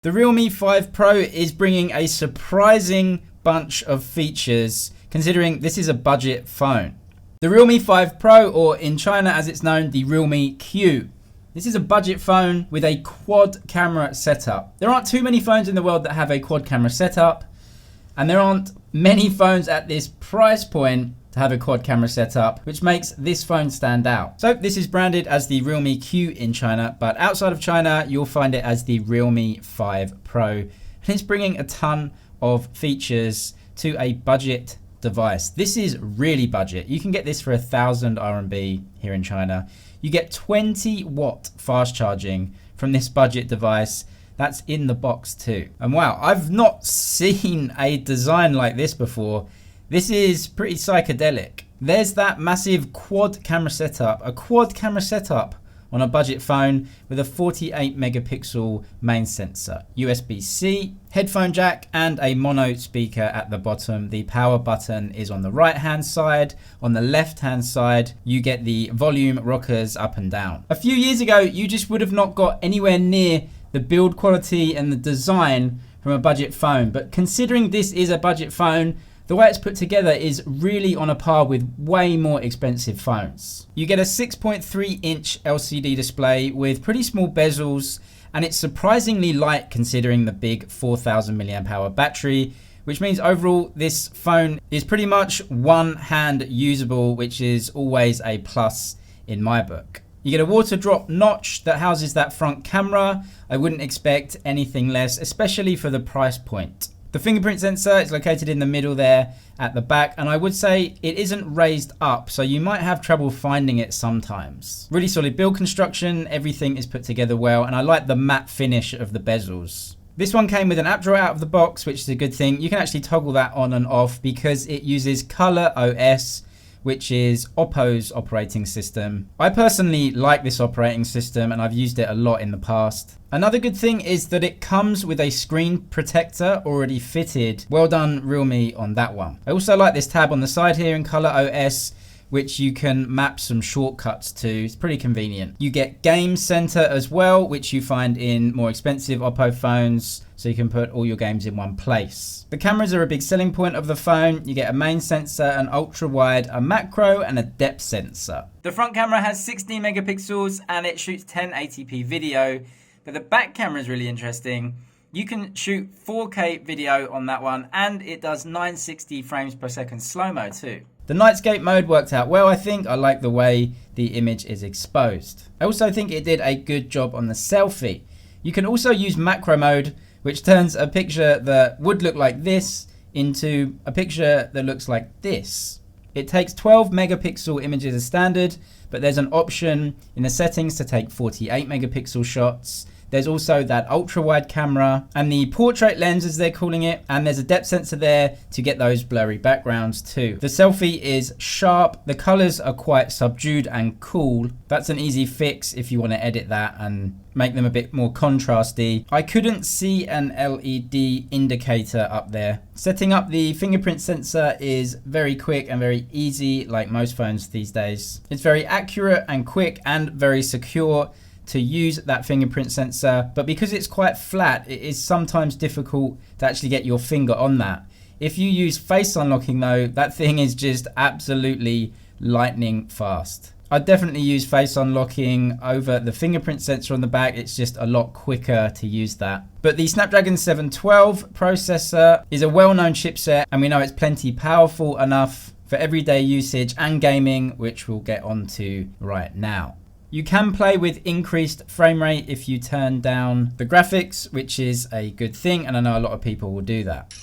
The Realme 5 Pro is bringing a surprising bunch of features, considering this is a budget phone. The Realme 5 Pro, or in China as it's known, the Realme Q. This is a budget phone with a quad camera setup. There aren't too many phones in the world that have a quad camera setup, and there aren't many phones at this price point to have a quad camera setup, which makes this phone stand out. So this is branded as the Realme Q in China, but outside of China, you'll find it as the Realme 5 Pro. And it's bringing a ton of features to a budget device. This is really budget. You can get this for 1,000 RMB here in China. You get 20-watt fast charging from this budget device. That's in the box too. And wow, I've not seen a design like this before. This is pretty psychedelic. There's that massive quad camera setup, a quad camera setup on a budget phone with a 48 megapixel main sensor, USB-C, headphone jack, and a mono speaker at the bottom. The power button is on the right-hand side. On the left-hand side, you get the volume rockers up and down. A few years ago, you just would have not got anywhere near the build quality and the design from a budget phone. But considering this is a budget phone, the way it's put together is really on a par with way more expensive phones. You get a 6.3-inch LCD display with pretty small bezels, and it's surprisingly light considering the big 4,000 milliamp hour battery, which means overall this phone is pretty much one-hand usable, which is always a plus in my book. You get a water drop notch that houses that front camera. I wouldn't expect anything less, especially for the price point. The fingerprint sensor is located in the middle there at the back, and I would say it isn't raised up, so you might have trouble finding it sometimes. Really solid build construction, everything is put together well, and I like the matte finish of the bezels. This one came with an app drawer out of the box, which is a good thing. You can actually toggle that on and off because it uses Color OS, which is Oppo's operating system. I personally like this operating system and I've used it a lot in the past. Another good thing is that it comes with a screen protector already fitted. Well done Realme on that one. I also like this tab on the side here in Color OS, which you can map some shortcuts to. It's pretty convenient. You get Game Center as well, which you find in more expensive Oppo phones, so you can put all your games in one place. The cameras are a big selling point of the phone. You get a main sensor, an ultra wide, a macro, and a depth sensor. The front camera has 16 megapixels and it shoots 1080p video, but the back camera is really interesting. You can shoot 4K video on that one, and it does 960 frames per second slow-mo too. The nightscape mode worked out well, I think. I like the way the image is exposed. I also think it did a good job on the selfie. You can also use macro mode, which turns a picture that would look like this into a picture that looks like this. It takes 12 megapixel images as standard, but there's an option in the settings to take 48 megapixel shots. There's also that ultra wide camera and the portrait lens, as they're calling it. And there's a depth sensor there to get those blurry backgrounds too. The selfie is sharp. The colors are quite subdued and cool. That's an easy fix if you want to edit that and make them a bit more contrasty. I couldn't see an LED indicator up there. Setting up the fingerprint sensor is very quick and very easy, like most phones these days. It's very accurate and quick and very secure to use that fingerprint sensor, but because it's quite flat, it is sometimes difficult to actually get your finger on that. If you use face unlocking though, that thing is just absolutely lightning fast. I'd definitely use face unlocking over the fingerprint sensor on the back. It's just a lot quicker to use that. But the Snapdragon 712 processor is a well-known chipset, and we know it's plenty powerful enough for everyday usage and gaming, which we'll get onto right now. You can play with increased frame rate if you turn down the graphics, which is a good thing, and I know a lot of people will do that.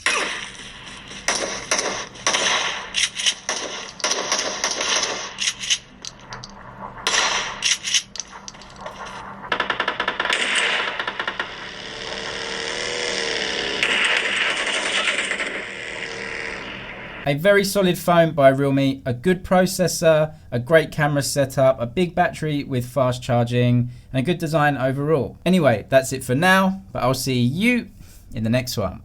A very solid phone by Realme, a good processor, a great camera setup, a big battery with fast charging, and a good design overall. Anyway, that's it for now, but I'll see you in the next one.